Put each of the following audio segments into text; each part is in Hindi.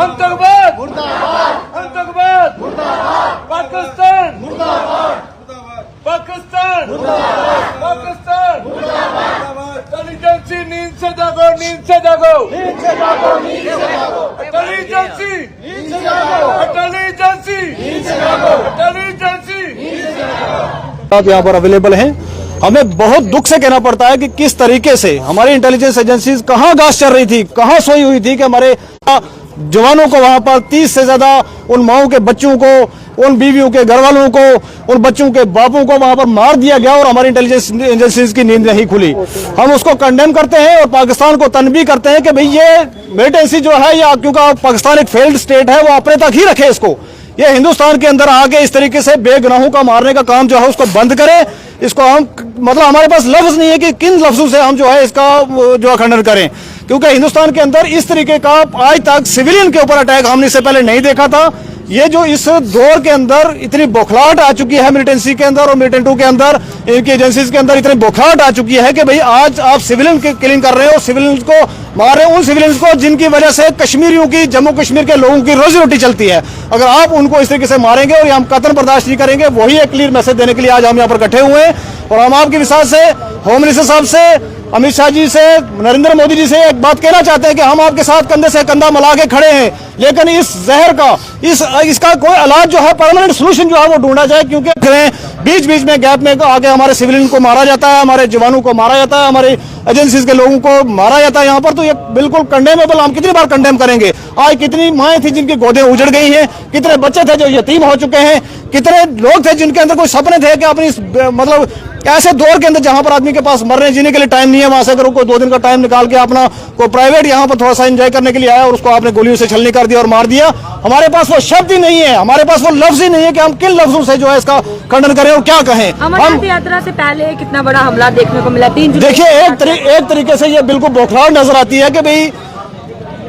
आतंकवाद मुर्दाबाद, आतंकवाद मुर्दाबाद, पाकिस्तान मुर्दाबाद, पाकिस्तान मुर्दाबाद, पाकिस्तान मुर्दाबाद। इंटेलिजेंसी नींद से जागो, नींद से जागो, नींद से जागो, नींद से जागो। इंटेलिजेंसी नींद से जागो, इंटेलिजेंसी नींद से जागो, इंटेलिजेंसी नींद से जागो। आप यहाँ पर अवेलेबल हैं। हमें बहुत दुख से कहना पड़ता है कि किस तरीके से हमारी इंटेलिजेंस एजेंसीज कहाँ घास चल रही थी, कहाँ सोई हुई थी कि हमारे जवानों को वहां पर 30 से ज्यादा उन माओं के बच्चों को, उन बीवियों के घर वालों को, उन बच्चों के बापों को वहां पर मार दिया गया और हमारी इंटेलिजेंस एजेंसीज की नींद नहीं खुली। हम उसको कंडेम करते हैं और पाकिस्तान को तनबीह करते हैं कि भाई ये मिलिटेंसी जो है, या क्योंकि पाकिस्तान एक फेल्ड स्टेट है, वो अपने तक ही रखे इसको। ये हिंदुस्तान के अंदर आके इस तरीके से बेगुनाहों का मारने का काम जो है उसको बंद करें। इसको हम मतलब हमारे पास लफ्ज नहीं है कि किन लफ्जों से हम जो है इसका जो खंडन करें, क्योंकि हिंदुस्तान के अंदर इस तरीके का आज तक सिविलियन के ऊपर अटैक हमने इससे पहले नहीं देखा था। ये जो इस दौर के अंदर इतनी बौखलाहट आ चुकी है मिलिटेंसी के अंदर और मिलिटेंटों के अंदर, इनकी एजेंसीज के अंदर इतनी बौखलाहट आ चुकी है कि भाई आज आप सिविलियन की किलिंग कर रहे हो, सिविलियंस को मार रहे हो, उन सिविलियंस को जिनकी वजह से कश्मीरियों की, जम्मू कश्मीर के लोगों की रोजी रोटी चलती है। अगर आप उनको इस तरीके से मारेंगे और हम कतल बर्दाश्त नहीं करेंगे, वही एक क्लियर मैसेज देने के लिए आज हम यहाँ पर इकट्ठे हुए हैं। और हम आपके विश्वास से, होम मिनिस्टर साहब से, अमित शाह जी से, नरेंद्र मोदी जी से एक बात कहना चाहते हैं कि हम आपके साथ कंधे से कंधा मिला के खड़े हैं, लेकिन इस जहर का, इसका कोई इलाज जो है, परमानेंट सोल्यूशन जो है वो ढूंढा जाए। क्योंकि बीच बीच में गैप में आके हमारे सिविलियन को मारा जाता है, हमारे जवानों को मारा जाता है, हमारे एजेंसीज के लोगों को मारा जाता है यहाँ पर। तो ये बिल्कुल कंडेमेबल। हम कितनी बार कंडेम करेंगे। आज कितनी माएँ थी जिनकी गोदें उजड़ गई हैं, कितने बच्चे थे जो यतीम हो चुके हैं, कितने लोग थे जिनके अंदर कोई सपने थे कि अपनी मतलब ऐसे दौर के अंदर जहां पर आदमी के पास मरने जीने के लिए टाइम नहीं है, वहां से अगर कोई 2 दिन का टाइम निकाल के अपना को प्राइवेट यहाँ पर थोड़ा सा एंजॉय करने के लिए आया और उसको आपने गोलियों से छलनी कर दिया और मार दिया। हमारे पास वो शब्द ही नहीं है, हमारे पास वो लफ्ज ही नहीं है कि हम किन लफ्जों से जो है इसका खंडन करें और क्या कहें। अमरनाथ यात्रा से पहले कितना बड़ा हमला देखने को मिला। 3 देखिए, एक तरीके से ये बिल्कुल बौखलाहट नजर आती है कि भाई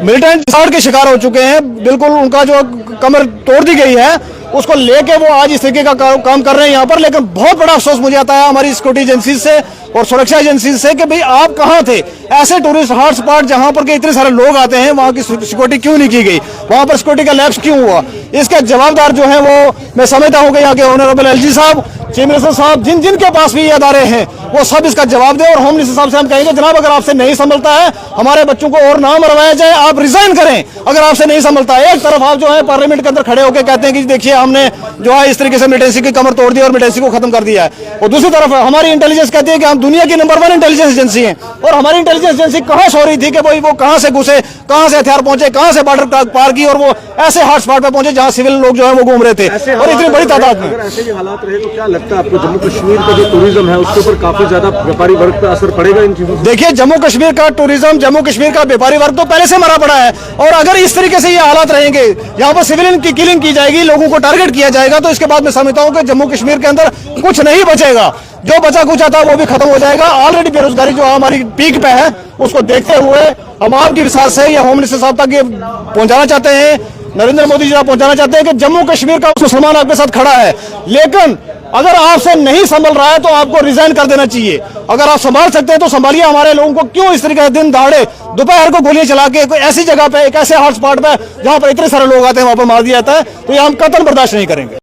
मिलिटेंट साड़ के शिकार हो चुके हैं, बिल्कुल उनका जो कमर तोड़ दी गई है, उसको लेके वो आज इस तरीके का काम कर रहे हैं यहाँ पर। लेकिन बहुत बड़ा अफसोस मुझे आता है हमारी सिक्योरिटी एजेंसी से और सुरक्षा एजेंसी से कि भाई आप कहाँ थे। ऐसे टूरिस्ट हॉटस्पॉट जहां पर के इतने सारे लोग आते हैं, वहां की सिक्योरिटी क्यों नहीं की गई, वहां पर सिक्योरिटी का लैप्स क्यों हुआ। इसका जवाबदार जो है वो मैं समझता हूँ कि यहाँ के ऑनरेबल एलजी साहब, चीफ मिनिस्टर साहब, जिनके पास भी ये अदारे हैं, वो सब इसका जवाब दें। और होम मिनिस्टर साहब से हम कहेंगे, जनाब अगर आपसे नहीं संभलता है, हमारे बच्चों को और ना मरवाया जाए, आप रिजाइन करें। अगर आपसे नहीं संभलता है, एक तरफ आप जो है पार्लियामेंट के अंदर खड़े होकर कहते हैं कि देखिए हमने जो है इस तरीके से मिलिटेंसी की कमर तोड़ दी और मिलिटेंसी को खत्म कर दिया है, और दूसरी तरफ हमारी इंटेलिजेंस कहती है कि हम दुनिया की नंबर 1 इंटेलिजेंस एजेंसी हैं। और हमारी इंटेलिजेंस एजेंसी कहाँ सो रही थी कि भाई वो कहाँ से घुसे, कहाँ से हथियार पहुंचे, कहाँ से बॉर्डर पार की और वो ऐसे हॉटस्पॉट पे पहुंचे जहाँ सिविल लोग जो है वो घूम रहे थे और इतनी बड़ी तादाद में। अगर ऐसे ही हालात रहे तो क्या लगता है आपको जम्मू कश्मीर का जो टूरिज्म है उसके ऊपर काफी ज्यादा व्यापारी वर्ग पर असर पड़ेगा इन चीजों से? देखिए, जम्मू कश्मीर का टूरिज्म, जम्मू कश्मीर का व्यापारी वर्ग तो पहले से मरा पड़ा है, और अगर इस तरीके से ये हालात रहेंगे, यहाँ पर सिविलियन की किलिंग की जाएगी, लोगों को टारगेट किया जाएगा, तो इसके बाद मैं समझता हूँ कि जम्मू कश्मीर के अंदर कुछ नहीं बचेगा। जो बचा कुचा था वो भी खत्म हो जाएगा। ऑलरेडी बेरोजगारी जो हमारी पीक पे है, उसको देखते हुए हम आपकी विश्वास से या होम मिनिस्टर साहब तक ये पहुंचाना चाहते हैं, नरेंद्र मोदी जी पहुंचाना चाहते हैं कि जम्मू कश्मीर का मुसलमान आपके साथ खड़ा है। लेकिन अगर आपसे नहीं संभल रहा है तो आपको रिजाइन कर देना चाहिए। अगर आप संभाल सकते हैं तो संभालिए। हमारे लोगों को क्यों इस तरीके से दिन दहाड़े दोपहर को गोलियां चला के कोई ऐसी जगह पे, एक ऐसे हॉटस्पॉट पे जहां पर इतने सारे लोग आते हैं, वहां पर मार दिया जाता है। तो ये हम कतल बर्दाश्त नहीं करेंगे।